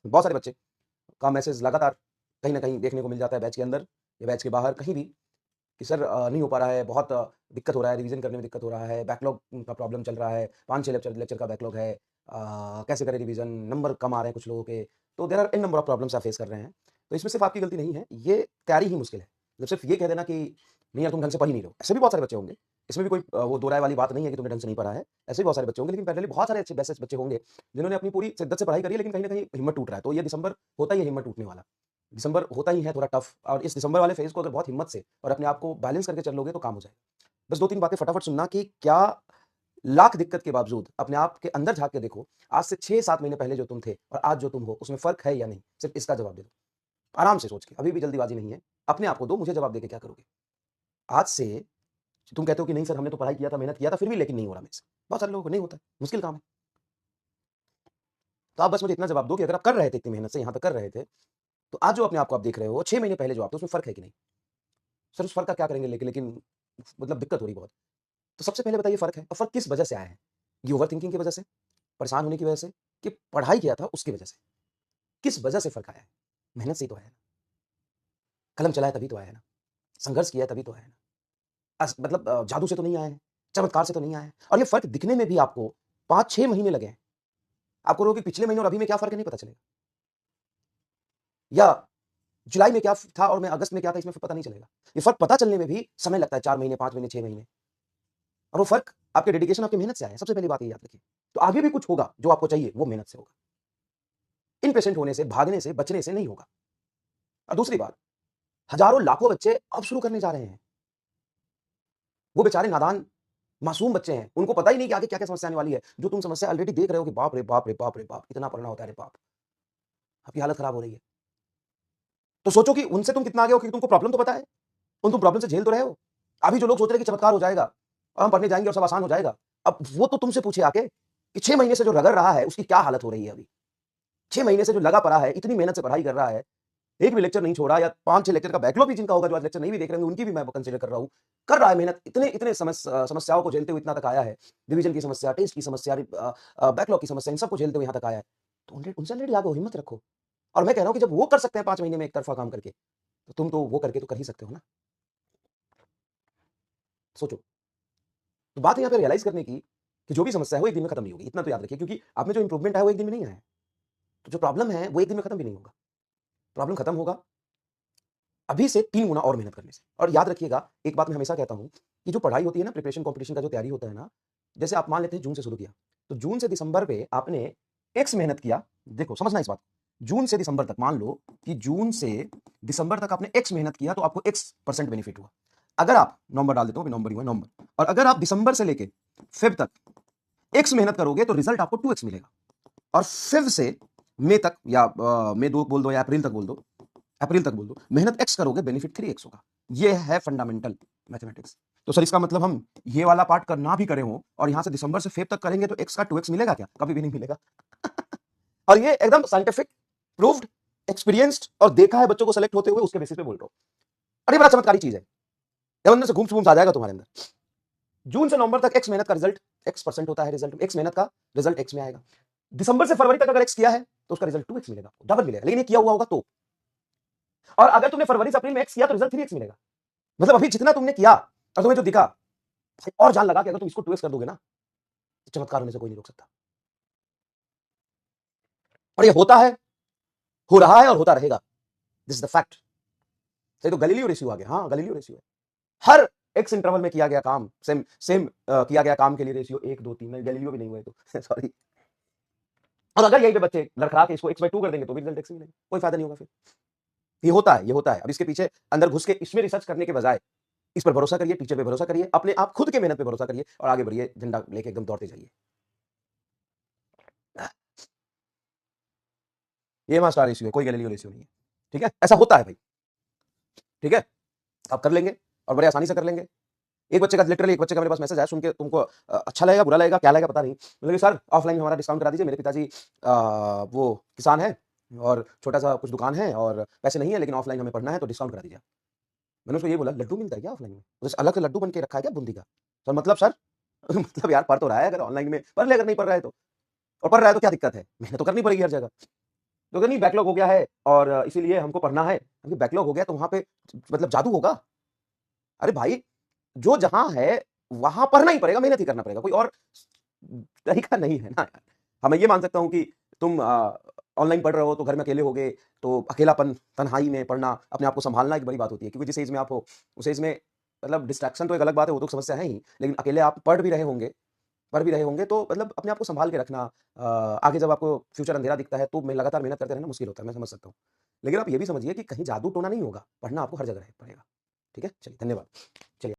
बहुत सारे बच्चे का मैसेज लगातार कहीं न कहीं देखने को मिल जाता है बैच के अंदर या बैच के बाहर कहीं भी कि सर नहीं हो पा रहा है, बहुत दिक्कत हो रहा है, रिवीजन करने में दिक्कत हो रहा है, बैकलॉग का प्रॉब्लम चल रहा है, 5-6 लेक्चर लेक्चर का बैकलॉग है, कैसे करें रिवीजन, नंबर कम आ रहे हैं कुछ लोगों के, तो there are an number of problems आप फेस कर रहे हैं। तो इसमें सिर्फ आपकी गलती नहीं है, ये तैयारी ही मुश्किल है। जब सिर्फ ये कह देना कि नहीं यार तुम ढंग से पढ़ ही नहीं रहे हो, ऐसे भी बहुत सारे बच्चे होंगे, इसमें भी कोई वो दो राय वाली बात नहीं है कि तुमने ढंग से नहीं पढ़ा है, ऐसे भी बहुत सारे बच्चे होंगे, लेकिन पैरेलली बहुत सारे अच्छे बेस्ट बच्चे होंगे जिन्होंने अपनी पूरी शिद्दत से पढ़ाई करी है, लेकिन कहीं न कहीं हिम्मत टूट रहा है। तो ये दिसंबर होता ही है हिम्मत टूटने वाला। दिसंबर होता ही है थोड़ा टफ और इस दिसंबर वाले फेज़ को अगर बहुत हिम्मत से और अपने आप को बैलेंस करके चल लोगे तो काम हो जाएगा। बस 2-3 बातें फटाफट सुनना कि क्या लाख दिक्कत के बावजूद अपने आप के अंदर झाँक के देखो, आज से 6-7 महीने पहले जो तुम थे और आज जो तुम हो, उसमें फ़र्क है या नहीं? सिर्फ़ इसका जवाब दे दो। आराम से सोच के, अभी भी जल्दीबाज़ी नहीं है। अपने आप को दो, मुझे जवाब देके क्या करोगे? आज से तुम कहते हो कि नहीं सर हमने तो पढ़ाई किया था, मेहनत किया था, फिर भी लेकिन नहीं हो रहा मेरे से। बहुत सारे लोगों को नहीं होता है, मुश्किल काम है। तो आप बस मुझे इतना जवाब दो कि अगर आप कर रहे थे इतनी मेहनत से यहाँ तक कर रहे थे, तो आज जो अपने आप को आप देख रहे हो, 6 महीने पहले जो आप थे, उसमें फ़र्क है कि नहीं? सर उस फ़र्क का क्या करेंगे लेकिन मतलब दिक्कत हो रही बहुत। तो सबसे पहले बताइए फ़र्क है और फ़र्क किस वजह से आया है? ये ओवरथिंकिंग की वजह से, परेशान होने की वजह से, कि पढ़ाई किया था उसकी वजह से? किस वजह से फ़र्क आया है? मेहनत से ही तो आया है ना, कलम चलाया तभी तो आया है ना, संघर्ष किया तभी तो आया है ना। मतलब जादू से तो नहीं आया है, चमत्कार से तो नहीं आया है और ये फ़र्क दिखने में भी आपको 5-6 महीने लगे हैं। आपको कहोगे पिछले महीने और अभी में क्या फ़र्क है नहीं पता चलेगा। या जुलाई में क्या था और मैं अगस्त में क्या था इसमें पता नहीं चलेगा। ये फ़र्क पता चलने में भी समय लगता है 4 महीने, 5 महीने, 6 महीने और वो फ़र्क आपके डेडिकेशन, आपकी मेहनत से आया है। सबसे पहली बात ये याद रखिए। तो आगे भी कुछ होगा जो आपको चाहिए, वो मेहनत से होगा। इम्पेशेंट होने से, भागने से, बचने से नहीं होगा। और दूसरी बात, हज़ारों, लाखों बच्चे अब शुरू करने जा रहे हैं। वो बेचारे नादान, मासूम बच्चे हैं। उनको पता ही नहीं कि आगे क्या-क्या समस्या आने वाली है। जो तुम समस्या ऑलरेडी देख रहे हो कि बाप रे बाप रे बाप रे बाप! इतना पढ़ना होता है, अरे बाप! आपकी हालत खराब हो रही है। तो सोचो कि उनसे तुम कितना आगे हो, क्योंकि तुमको प्रॉब्लम तो पता है। तुम प्रॉब्लम से झेल तो रहे हो। अभी जो लोग सोच रहे हैं कि चमत्कार हो जाएगा और हम पढ़ने जाएँगे और सब आसान हो जाएगा। अब वो तो तुमसे पूछे आके कि 6 महीने से जो रगड़ रहा है, उसकी क्या हालत हो रही है अभी? 6 महीने से जो लगा पड़ा है, इतनी मेहनत से पढ़ाई कर रहा है, एक भी लेक्चर नहीं छोड़ा या 5-6 लेक्चर का बैकलॉग भी जिनका होगा, जो आज लेक्चर नहीं भी देख रहे होंगे, उनकी भी मैं कंसीडर कर रहा हूँ। कर रहा है मेहनत, इतने इतने समस्याओं को झेलते हुए इतना तक आया है। रिवीजन की समस्या, टेस्ट की समस्या, बैकलॉग की समस्या, इन सबको झेलते हुए यहाँ तक आया है। तो उनसे ऑलरेडी आगे हो, हिम्मत रखो। और मैं कह रहा हूँ कि जब वो कर सकते हैं 5 महीने में एक तरफ़ा काम करके, तो तुम तो वो करके तो कर ही सकते हो ना। सोचो। तो बात है यहाँ पे रियलाइज़ करने की कि जो भी समस्या है वो एक दिन में खत्म नहीं होगी। इतना तो याद रखिए, क्योंकि आप में जो इम्प्रूवमेंट आया वो एक दिन में नहीं आया है। तो जो प्रॉब्लम है वो एक दिन में खत्म भी नहीं होगा। प्रॉब्लम खत्म होगा अभी से 3 गुना और मेहनत करने से। और याद रखिएगा, एक बात मैं हमेशा कहता हूँ कि जो पढ़ाई होती है ना, प्रिपरेशन कॉम्पिटिशन का जो तैयारी होता है ना, जैसे आप मान लेते हैं जून से शुरू किया, तो जून से दिसंबर पे आपने एक्स मेहनत किया। देखो समझना इस बात को, जून से दिसंबर तक मान लो कि जून से दिसंबर तक आपने एक्स मेहनत किया, तो आपको एक्स% बेनिफिट हुआ। अगर आप नवंबर डाल देता हूँ, नवंबर ही हुआ नवंबर, और अगर आप दिसंबर से लेके फेब तक एक्स मेहनत करोगे तो रिजल्ट आपको 2x मिलेगा। और फेब से मई तक या मई 2 बोल दो या अप्रैल तक बोल दो, मेहनत एक्स करोगे, बेनिफिट 3x होगा। ये है फंडामेंटल मैथमेटिक्स। तो सर इसका मतलब हम ये वाला पार्ट करना भी करें हो और यहां से दिसंबर से फेब तक करेंगे तो एक्स का 2x मिलेगा क्या? कभी भी नहीं मिलेगा। और ये एकदम साइंटिफिक, प्रूव्ड, एक्सपीरियंस्ड और देखा है बच्चों को सेलेक्ट होते हुए, उसके बेसिस पे बोल रहा हूं। अरे बड़ा चमत्कारी चीज है, जब अंदर से घूम आ जाएगा तुम्हारे अंदर। जून से नवंबर तक एक्स मेहनत का रिजल्ट x% होता है, रिजल्ट एक्स मेहनत का रिजल्ट एक्स में आएगा। दिसंबर से फरवरी तक अगर एक्स किया है तो उसका रिजल्ट 2x मिलेगा, डबल मिलेगा, लेकिन ये किया हुआ होगा तो। और अगर तुमने फरवरी से अप्रैल में एक्स किया तो रिजल्ट 3x मिलेगा। मतलब अभी जितना तुमने किया और तुम्हें जो दिखा, और जान लगा कि अगर तुम इसको 2x कर दोगे ना, तो चमत्कार होने से कोई नहीं रोक सकता। और ये होता है, हो रहा है और होता रहेगा। This is the fact. सही, तो गैलीलियो रेशियो आ गया। हाँ, गैलीलियो रेशियो है। हर एक्स इंटरवल में किया गया काम, सेम सेम किया गया काम के लिए रेशियो 1, 2, 3 में गैलीलियो भी नहीं हुए तो सॉरी। और अगर यही पे बच्चे लड़खड़ा के इसको x/2 कर देंगे तो भी रिजल्ट x मिलेगा, कोई फायदा नहीं होगा फिर। ये होता है, ये होता है। अब इसके पीछे अंदर घुस के इसमें रिसर्च करने के बजाय इस पर भरोसा करिए, टीचर पे भरोसा करिए, अपने आप खुद के मेहनत पे भरोसा करिए और आगे बढ़िए, झंडा लेके एकदम दौड़ते जाइए। ये हमारा स्टार रेशियो है, कोई गैलीलियो रेशियो नहीं है। ठीक है, ऐसा होता है भाई। ठीक है, आप कर लेंगे और बड़े आसानी से कर लेंगे। एक बच्चे का लिटरली, एक बच्चे का मेरे पास मैसेज आया, सुन के तुमको अच्छा लगेगा, बुरा लगेगा, क्या लगेगा पता नहीं। मतलब सर ऑफलाइन में हमारा डिस्काउंट करा दीजिए, मेरे पिताजी वो किसान है और छोटा सा कुछ दुकान है और पैसे नहीं है, लेकिन ऑफलाइन हमें पढ़ना है तो डिस्काउंट करा दीजिए। मैंने उसको ये बोला, लड्डू मिलता है क्या ऑफलाइन में? उसे अलग से लड्डू बन के रखा है क्या बूंदी का? सर मतलब सर मतलब यार पढ़ तो रहा है, अगर ऑनलाइन में पढ़ ले, अगर नहीं पढ़ रहा है तो। और पढ़ रहा है तो क्या दिक्कत है? मेहनत तो करनी पड़ेगी हर जगह। तो कहते नहीं बैकलॉग हो गया है और इसीलिए हमको पढ़ना है। अभी बैकलॉग हो गया तो वहाँ पे मतलब जादू होगा? अरे भाई, जो जहाँ है, वहाँ पढ़ना ही पड़ेगा, मेहनत ही करना पड़ेगा, कोई और तरीका नहीं है ना यार। हाँ, मैं ये मान सकता हूँ कि तुम ऑनलाइन पढ़ रहे हो, तो घर में अकेले होगे, तो अकेलापन, तन्हाई में पढ़ना, अपने आप को सँभालना एक बड़ी बात होती है, क्योंकि जिस एज में आप हो, उस एज में मतलब डिस्ट्रैक्शन तो एक अलग बात है, वो तो समस्या है ही, लेकिन अकेले आप पढ़ भी रहे होंगे, तो मतलब अपने आप को सँभाल के रखना आगे जब आपको फ्यूचर अंधेरा दिखता है, तो मैं लगातार मेहनत करते रहना मुश्किल होता है, मैं समझ सकता हूँ। लेकिन आप ये भी समझिए कि कहीं जादू-टोना नहीं होगा, पढ़ना आपको हर जगह पड़ेगा। ठीक है? चलिए, धन्यवाद। चलिए।